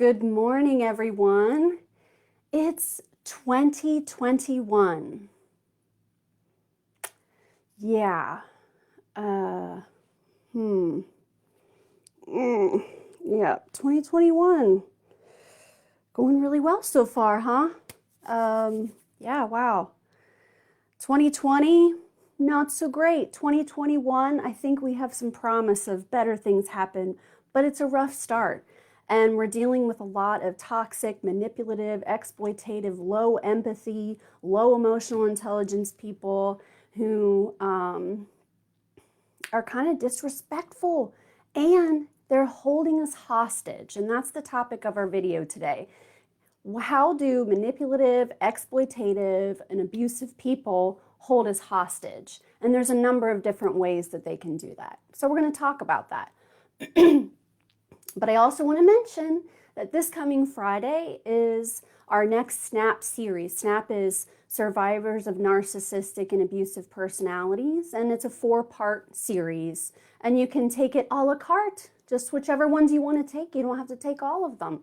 Good morning, everyone. It's 2021. Yeah. Uh, hmm. Yeah, 2021. Going really well so far, huh? Yeah, wow. 2020, not so great. 2021, I think we have some promise of better things happen, but it's a rough start. And we're dealing with a lot of toxic, manipulative, exploitative, low empathy, low emotional intelligence people who are kind of disrespectful, and they're holding us hostage. And that's the topic of our video today. How do manipulative, exploitative, and abusive people hold us hostage? And there's a number of different ways that they can do that. So we're going to talk about that. But I also want to mention that this coming Friday is our next SNAP series. SNAP is Survivors of Narcissistic and Abusive Personalities, and it's a 4-part series. And you can take it a la carte, just whichever ones you want to take. You don't have to take all of them.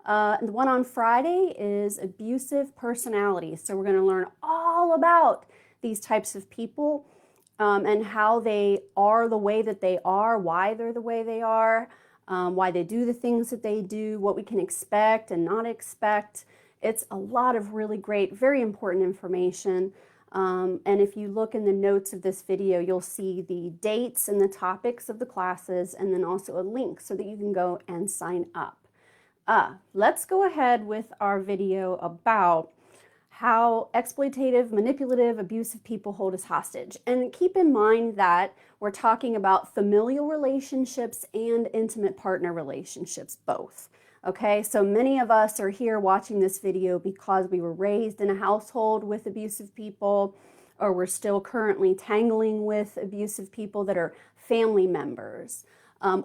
The one on Friday is abusive personalities. So we're going to learn all about these types of people and how they are the way that they are, why they're the way they are, why they do the things that they do, what we can expect and not expect. It's a lot of really great, very important information. And if you look in the notes of this video, you'll see the dates and the topics of the classes, and then also a link so that you can go and sign up. Let's go ahead with our video about how exploitative, manipulative, abusive people hold us hostage. And keep in mind that we're talking about familial relationships and intimate partner relationships, both. Okay, so many of us are here watching this video because we were raised in a household with abusive people, or we're still currently tangling with abusive people that are family members.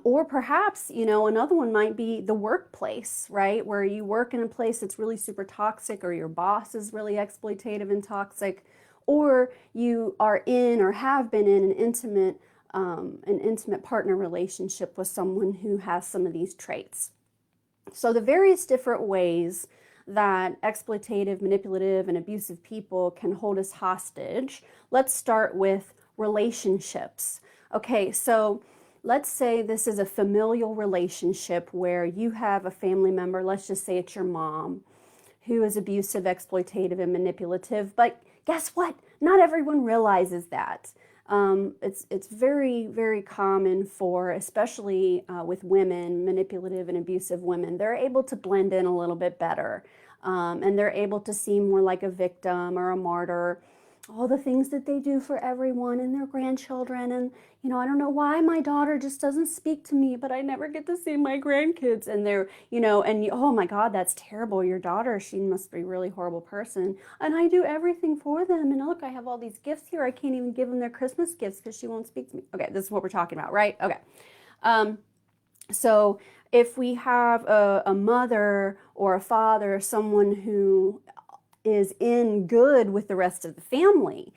Or perhaps, another one might be the workplace, right? Where you work in a place that's really super toxic, or your boss is really exploitative and toxic, or you are in or have been in an intimate partner relationship with someone who has some of these traits. So the various different ways that exploitative, manipulative, and abusive people can hold us hostage. Let's start with relationships. Okay, so let's say this is a familial relationship where you have a family member, let's just say it's your mom, who is abusive, exploitative, and manipulative. But guess what? Not everyone realizes that. It's very, very common for, especially with women, manipulative and abusive women, they're able to blend in a little bit better. And they're able to seem more like a victim or a martyr. All the things that they do for everyone and their grandchildren. And, I don't know why my daughter just doesn't speak to me, but I never get to see my grandkids. And they're, oh my God, that's terrible. Your daughter, she must be a really horrible person. And I do everything for them. And look, I have all these gifts here. I can't even give them their Christmas gifts because she won't speak to me. Okay, this is what we're talking about, right? Okay. So if we have a mother or a father, someone who is in good with the rest of the family,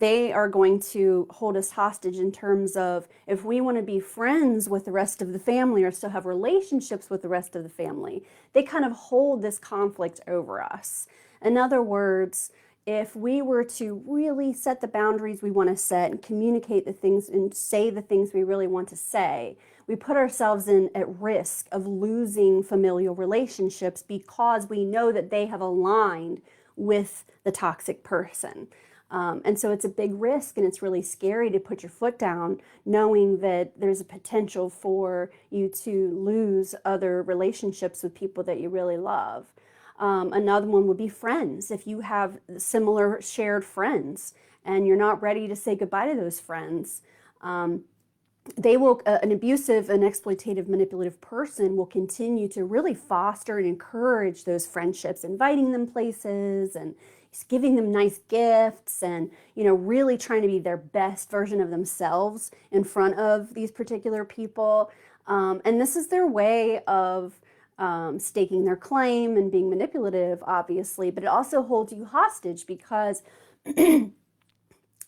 they are going to hold us hostage in terms of if we want to be friends with the rest of the family or still have relationships with the rest of the family, they kind of hold this conflict over us. In other words, if we were to really set the boundaries we want to set and communicate the things and say the things we really want to say, we put ourselves at risk of losing familial relationships because we know that they have aligned with the toxic person. And so it's a big risk, and it's really scary to put your foot down knowing that there's a potential for you to lose other relationships with people that you really love. Another one would be friends. If you have similar shared friends and you're not ready to say goodbye to those friends, they will, an abusive and exploitative, manipulative person will continue to really foster and encourage those friendships, inviting them places and giving them nice gifts and, really trying to be their best version of themselves in front of these particular people. And this is their way of staking their claim and being manipulative, obviously, but it also holds you hostage because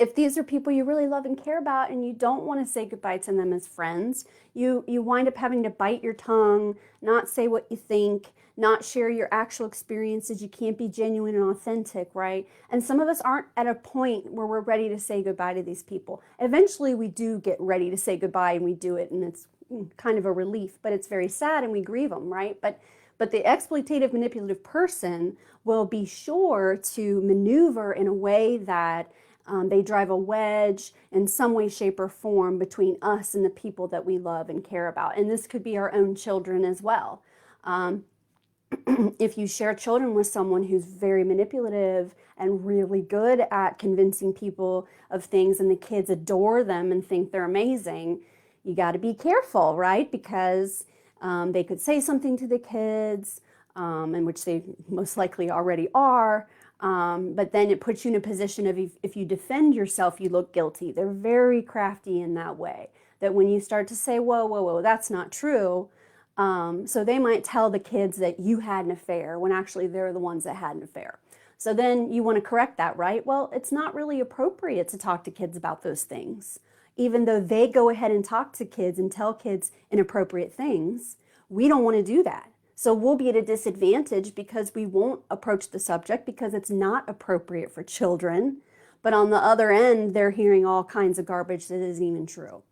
if these are people you really love and care about and you don't want to say goodbye to them as friends, you wind up having to bite your tongue, not say what you think, not share your actual experiences. You can't be genuine and authentic, right? And some of us aren't at a point where we're ready to say goodbye to these people. Eventually we do get ready to say goodbye and we do it, and it's kind of a relief, but it's very sad and we grieve them, right? But the exploitative, manipulative person will be sure to maneuver in a way that they drive a wedge in some way, shape, or form between us and the people that we love and care about. And this could be our own children as well. If you share children with someone who's very manipulative and really good at convincing people of things, and the kids adore them and think they're amazing, you got to be careful, right? Because they could say something to the kids, in which they most likely already are. But then it puts you in a position of, if you defend yourself, you look guilty. They're very crafty in that way, that when you start to say, whoa, whoa, whoa, that's not true. So they might tell the kids that you had an affair when actually they're the ones that had an affair. So then you want to correct that, right? Well, it's not really appropriate to talk to kids about those things. Even though they go ahead and talk to kids and tell kids inappropriate things, we don't want to do that. So we'll be at a disadvantage because we won't approach the subject because it's not appropriate for children. But on the other end, they're hearing all kinds of garbage that isn't even true.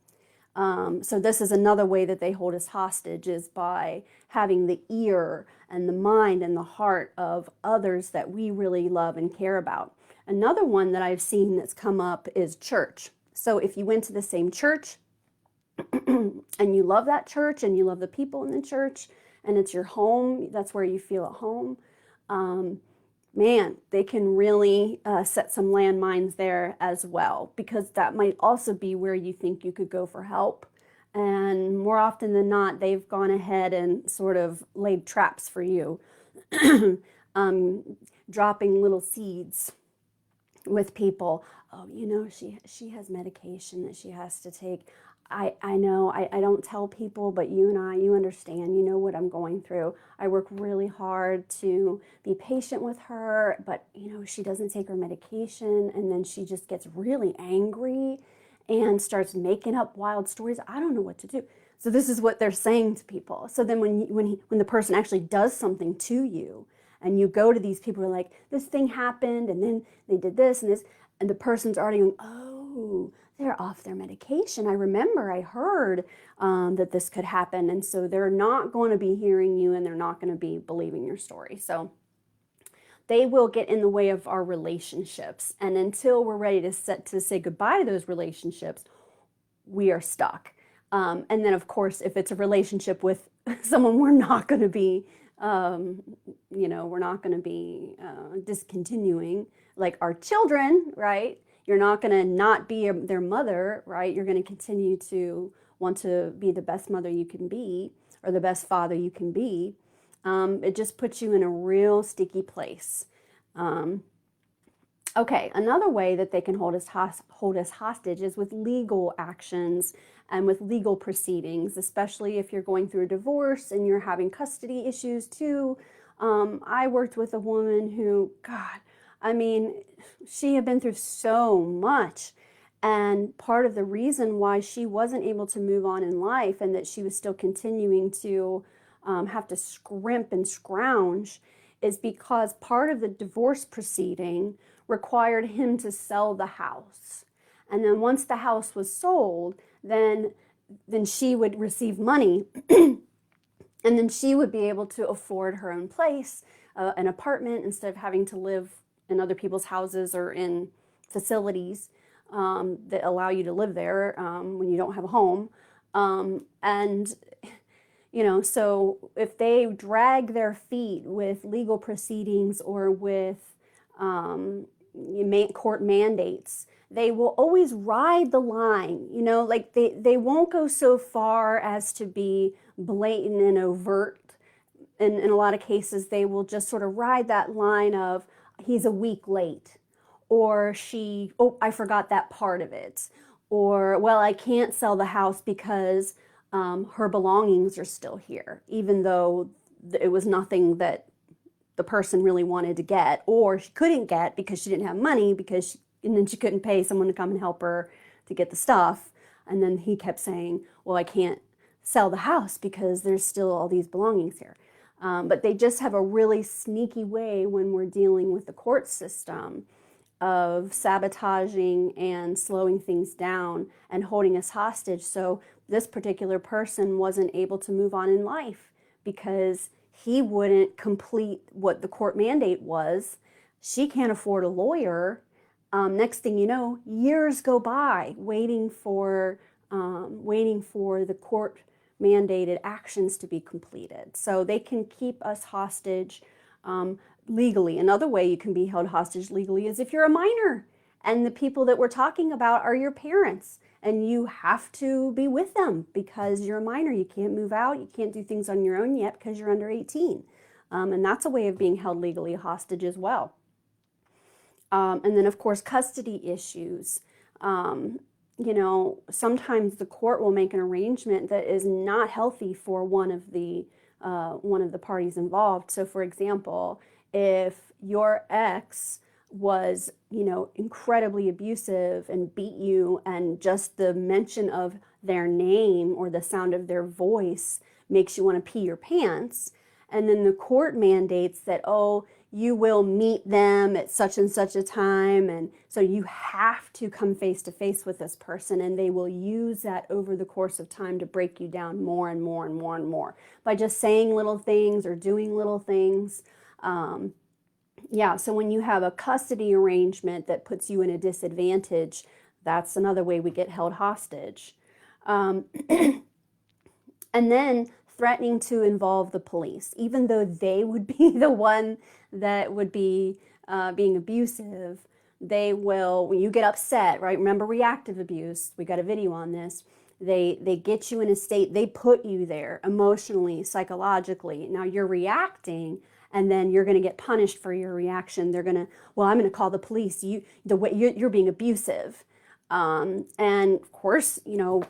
So this is another way that they hold us hostage, is by having the ear and the mind and the heart of others that we really love and care about. Another one that I've seen that's come up is church. So if you went to the same church and you love that church and you love the people in the church, and it's your home, that's where you feel at home, man, they can really set some landmines there as well, because that might also be where you think you could go for help. And more often than not, they've gone ahead and sort of laid traps for you, dropping little seeds with people. Oh, you know, she has medication that she has to take. I know, I don't tell people, but you understand, you know what I'm going through. I work really hard to be patient with her, but you know, she doesn't take her medication, and then she just gets really angry and starts making up wild stories. I don't know what to do. So this is what they're saying to people. So then when the person actually does something to you, and you go to these people who are like, this thing happened, and then they did this and this, and the person's already going, oh, they're off their medication. I remember I heard that this could happen. And so they're not going to be hearing you, and they're not going to be believing your story. So they will get in the way of our relationships. And until we're ready to say goodbye to those relationships, we are stuck. And then, of course, if it's a relationship with someone we're not going to be, we're not going to be discontinuing, like our children, right? You're not going to not be their mother, right? You're going to continue to want to be the best mother you can be, or the best father you can be. It just puts you in a real sticky place. Okay, another way that they can hold us hostage is with legal actions and with legal proceedings, especially if you're going through a divorce and you're having custody issues too. I worked with a woman who, God, I mean, she had been through so much, and part of the reason why she wasn't able to move on in life, and that she was still continuing to have to scrimp and scrounge, is because part of the divorce proceeding required him to sell the house. And then once the house was sold, then she would receive money, and then she would be able to afford her own place, an apartment, instead of having to live in other people's houses or in facilities that allow you to live there when you don't have a home. And, you know, so if they drag their feet with legal proceedings or with court mandates, they will always ride the line, you know, like they won't go so far as to be blatant and overt. In a lot of cases, they will just sort of ride that line of, he's a week late, or I forgot that part of it, or, well, I can't sell the house because her belongings are still here, even though it was nothing that the person really wanted to get, or she couldn't get because she didn't have money, because and then she couldn't pay someone to come and help her to get the stuff. And then he kept saying, well, I can't sell the house because there's still all these belongings here. But they just have a really sneaky way when we're dealing with the court system of sabotaging and slowing things down and holding us hostage. So this particular person wasn't able to move on in life because he wouldn't complete what the court mandate was. She can't afford a lawyer. Next thing you know, years go by waiting for the court mandated actions to be completed. So they can keep us hostage legally. Another way you can be held hostage legally is if you're a minor and the people that we're talking about are your parents and you have to be with them because you're a minor. You can't move out. You can't do things on your own yet because you're under 18. And that's a way of being held legally hostage as well. And then, of course, custody issues. You know, sometimes the court will make an arrangement that is not healthy for one of the parties involved. So, for example, if your ex was, you know, incredibly abusive and beat you, and just the mention of their name or the sound of their voice makes you want to pee your pants, and then the court mandates that, oh, you will meet them at such and such a time, and so you have to come face to face with this person, and they will use that over the course of time to break you down more and more and more and more by just saying little things or doing little things. Yeah, so when you have a custody arrangement that puts you in a disadvantage, that's another way we get held hostage. And then threatening to involve the police, even though they would be the one that would be being abusive. They will, when you get upset, right? Remember reactive abuse, we got a video on this. They get you in a state, they put you there emotionally, psychologically. Now you're reacting, and then you're going to get punished for your reaction. They're going to, well, I'm going to call the police. You're being abusive. And of course, you know,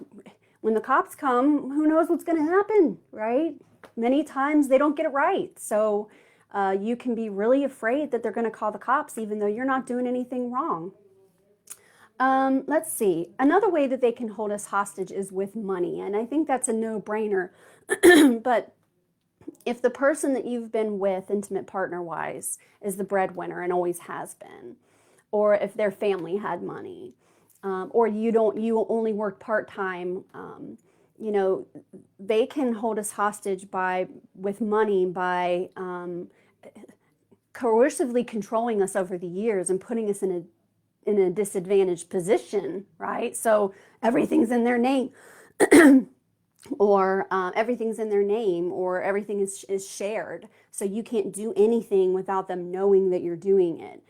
when the cops come, who knows what's going to happen, right? Many times they don't get it right. So you can be really afraid that they're going to call the cops even though you're not doing anything wrong. Let's see. Another way that they can hold us hostage is with money. And I think that's a no-brainer. But if the person that you've been with, intimate partner-wise, is the breadwinner and always has been, or if their family had money, or you only work part-time, you know, they can hold us hostage with money by coercively controlling us over the years and putting us in a disadvantaged position, right? So everything's in their name. Or everything's in their name, or everything is shared. So you can't do anything without them knowing that you're doing it.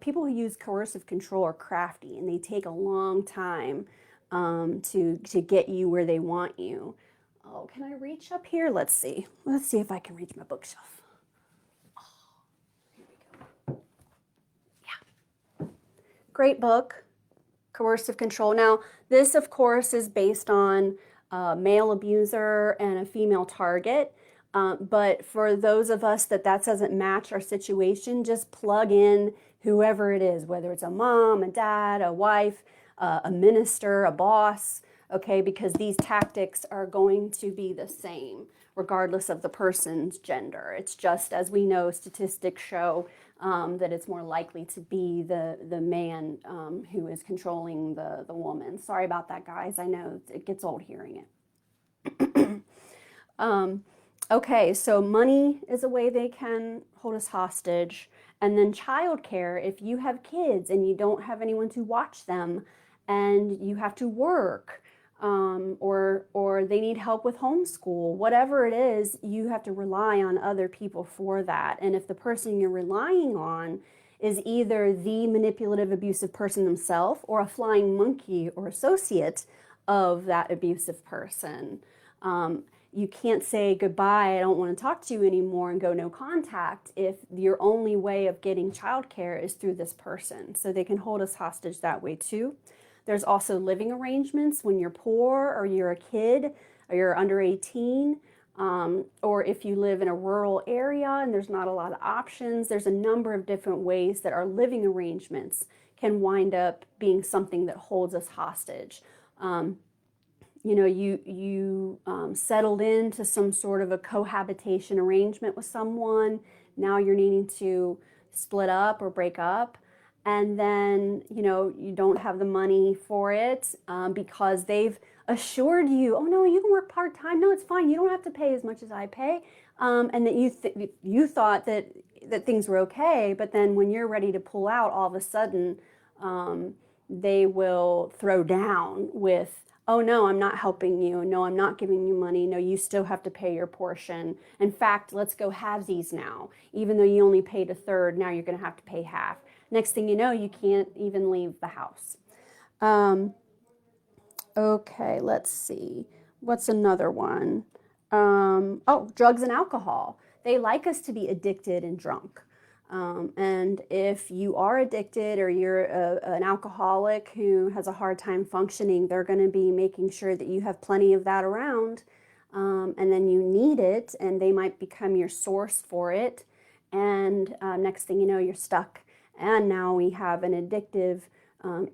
People who use coercive control are crafty, and they take a long time to get you where they want you. Oh, can I reach up here? Let's see. Let's see if I can reach my bookshelf. Oh, here we go. Yeah. Great book, Coercive Control. Now, this, of course, is based on a male abuser and a female target. But for those of us that doesn't match our situation, just plug in whoever it is, whether it's a mom, a dad, a wife, a minister, a boss, okay? Because these tactics are going to be the same regardless of the person's gender. It's just, as we know, statistics show that it's more likely to be the man who is controlling the woman. Sorry about that, guys. I know it gets old hearing it. Okay, so money is a way they can hold us hostage. And then childcare, if you have kids and you don't have anyone to watch them and you have to work, or they need help with homeschool, whatever it is, you have to rely on other people for that. And if the person you're relying on is either the manipulative, abusive person themselves or a flying monkey or associate of that abusive person, you can't say goodbye, I don't want to talk to you anymore, and go no contact if your only way of getting childcare is through this person. So they can hold us hostage that way too. There's also living arrangements when you're poor, or you're a kid, or you're under 18, or if you live in a rural area and there's not a lot of options. There's a number of different ways that our living arrangements can wind up being something that holds us hostage. You know, you settled into some sort of a cohabitation arrangement with someone. Now you're needing to split up or break up. And then, you know, you don't have the money for it because they've assured you, oh no, you can work part-time. No, it's fine. You don't have to pay as much as I pay. And that you thought that things were okay. But then when you're ready to pull out, all of a sudden, they will throw down with, oh no, I'm not helping you. No, I'm not giving you money. No, you still have to pay your portion. In fact, let's go halvesies now. Even though you only paid a third, now you're going to have to pay half. Next thing you know, you can't even leave the house. Okay, let's see. What's another one? Oh, drugs and alcohol. They like us to be addicted and drunk. And if you are addicted or you're an alcoholic who has a hard time functioning, they're going to be making sure that you have plenty of that around. And then you need it, and they might become your source for it. And next thing you know, you're stuck. And now we have an addictive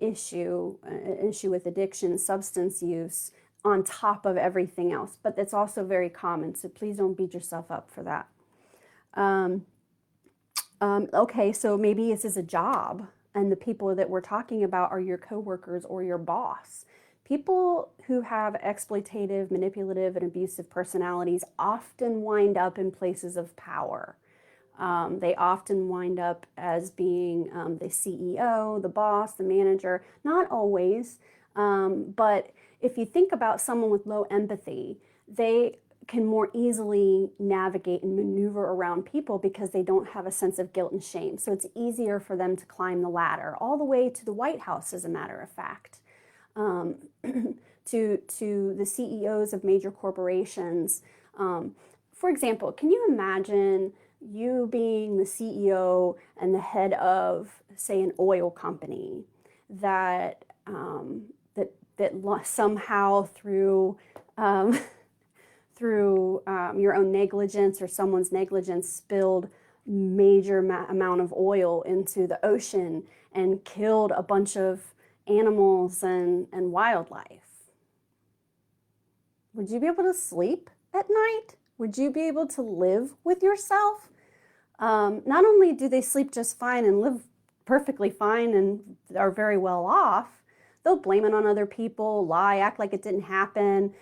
issue with addiction, substance use, on top of everything else. But that's also very common, so please don't beat yourself up for that. Okay, so maybe this is a job, and the people that we're talking about are your coworkers or your boss. People who have exploitative, manipulative, and abusive personalities often wind up in places of power. They often wind up as being the CEO, the boss, the manager. Not always, but if you think about someone with low empathy, they can more easily navigate and maneuver around people because they don't have a sense of guilt and shame. So it's easier for them to climb the ladder, all the way to the White House, as a matter of fact, to the CEOs of major corporations. For example, can you imagine you being the CEO and the head of, say, an oil company that somehow through your own negligence or someone's negligence spilled major amount of oil into the ocean and killed a bunch of animals and wildlife? Would you be able to sleep at night? Would you be able to live with yourself? Not only do they sleep just fine and live perfectly fine and are very well off, they'll blame it on other people, lie, act like it didn't happen,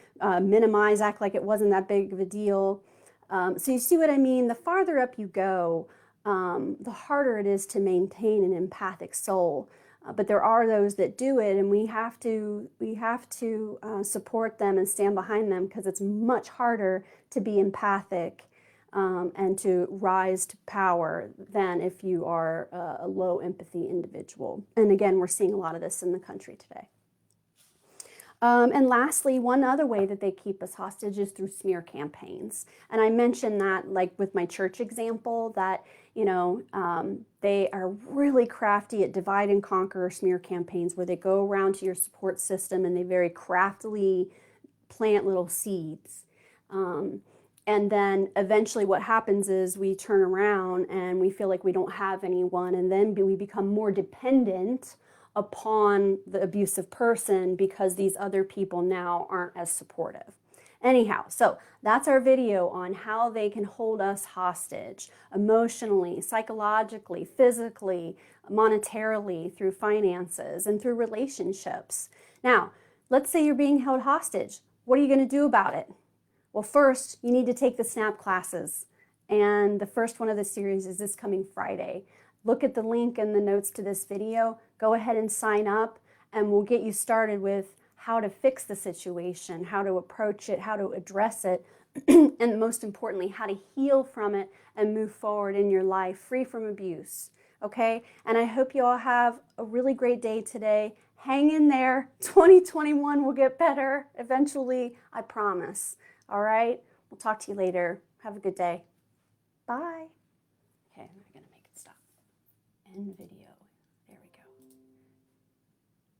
minimize, act like it wasn't that big of a deal. So you see what I mean? The farther up you go, the harder it is to maintain an empathic soul. But there are those that do it, and we have to support them and stand behind them, because it's much harder to be empathic and to rise to power than if you are a low empathy individual. And again, we're seeing a lot of this in the country today. And lastly, one other way that they keep us hostage is through smear campaigns. And I mentioned that, like with my church example, that, you know, they are really crafty at divide and conquer smear campaigns, where they go around to your support system and they very craftily plant little seeds. And then eventually what happens is we turn around and we feel like we don't have anyone, and then we become more dependent upon the abusive person because these other people now aren't as supportive. Anyhow, so that's our video on how they can hold us hostage emotionally, psychologically, physically, monetarily, through finances, and through relationships. Now, let's say you're being held hostage. What are you going to do about it? Well, first, you need to take the SNAP classes. And the first one of the series is this coming Friday. Look at the link in the notes to this video. Go ahead and sign up, and we'll get you started with how to fix the situation, how to approach it, how to address it, and most importantly, how to heal from it and move forward in your life free from abuse. Okay? And I hope you all have a really great day today. Hang in there. 2021 will get better eventually, I promise. All right? We'll talk to you later. Have a good day. Bye. Okay, I'm going to make it stop. End video.